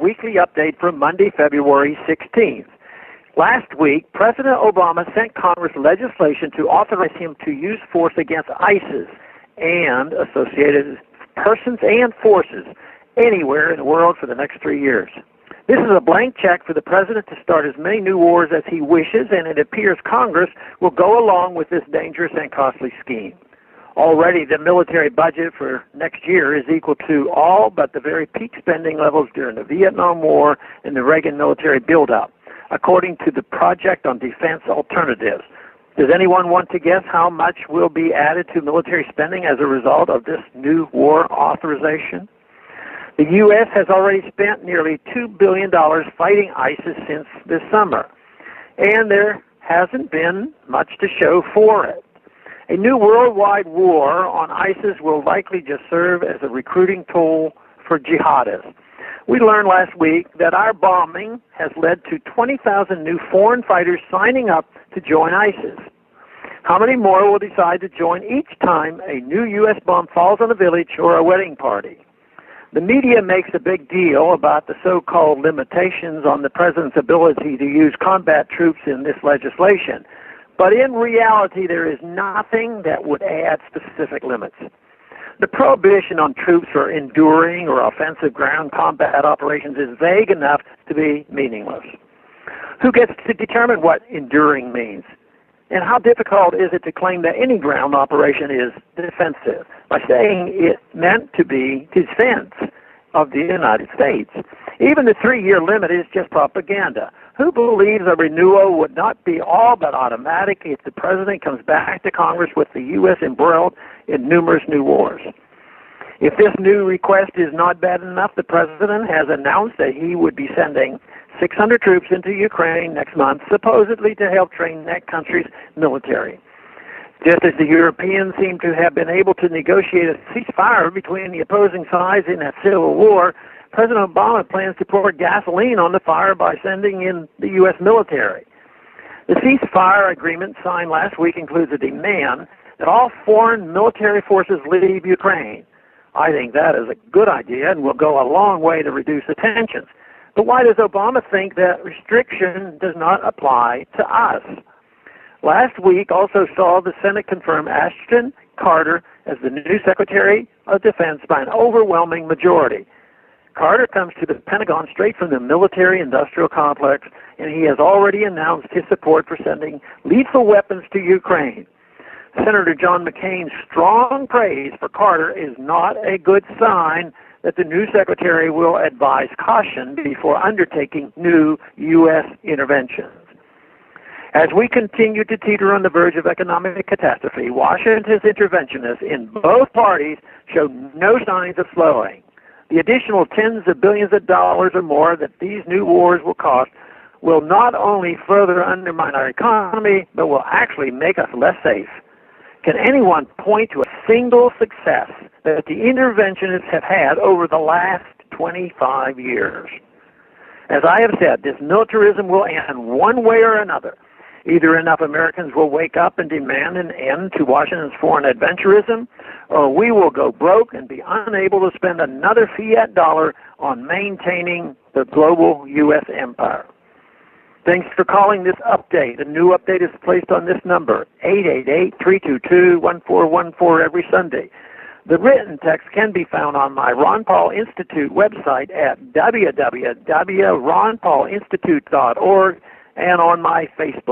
weekly update for Monday, February 16th. Last week, President Obama sent Congress legislation to authorize him to use force against ISIS and associated persons and forces anywhere in the world for the next 3 years. This is a blank check for the President to start as many new wars as he wishes, and it appears Congress will go along with this dangerous and costly scheme. Already, the military budget for next year is equal to all but the very peak spending levels during the Vietnam War and the Reagan military buildup, according to the Project on Defense Alternatives. Does anyone want to guess how much will be added to military spending as a result of this new war authorization? The U.S. has already spent nearly $2 billion fighting ISIS since this summer, and there hasn't been much to show for it. A new worldwide war on ISIS will likely just serve as a recruiting tool for jihadists. We learned last week that our bombing has led to 20,000 new foreign fighters signing up to join ISIS. How many more will decide to join each time a new U.S. bomb falls on a village or a wedding party? The media makes a big deal about the so-called limitations on the President's ability to use combat troops in this legislation. But in reality, there is nothing that would add specific limits. The prohibition on troops for enduring or offensive ground combat operations is vague enough to be meaningless. Who gets to determine what enduring means? And how difficult is it to claim that any ground operation is defensive by saying it meant to be defense of the United States? Even the 3-year limit is just propaganda. Who believes a renewal would not be all but automatic if the President comes back to Congress with the U.S. embroiled in numerous new wars? If this new request is not bad enough, the President has announced that he would be sending 600 troops into Ukraine next month, supposedly to help train that country's military. Just as the Europeans seem to have been able to negotiate a ceasefire between the opposing sides in that civil war, President Obama plans to pour gasoline on the fire by sending in the U.S. military. The ceasefire agreement signed last week includes a demand that all foreign military forces leave Ukraine. I think that is a good idea and will go a long way to reduce the tensions. But why does Obama think that restriction does not apply to us? Last week also saw the Senate confirm Ashton Carter as the new Secretary of Defense by an overwhelming majority. Carter comes to the Pentagon straight from the military-industrial complex, and he has already announced his support for sending lethal weapons to Ukraine. Senator John McCain's strong praise for Carter is not a good sign that the new Secretary will advise caution before undertaking new U.S. interventions. As we continue to teeter on the verge of economic catastrophe, Washington's interventionists in both parties show no signs of slowing. The additional tens of billions of dollars or more that these new wars will cost will not only further undermine our economy, but will actually make us less safe. Can anyone point to a single success that the interventionists have had over the last 25 years? As I have said, this militarism will end one way or another. Either enough Americans will wake up and demand an end to Washington's foreign adventurism, or we will go broke and be unable to spend another fiat dollar on maintaining the global U.S. empire. Thanks for calling this update. A new update is placed on this number, 888-322-1414 every Sunday. The written text can be found on my Ron Paul Institute website at www.ronpaulinstitute.org and on my Facebook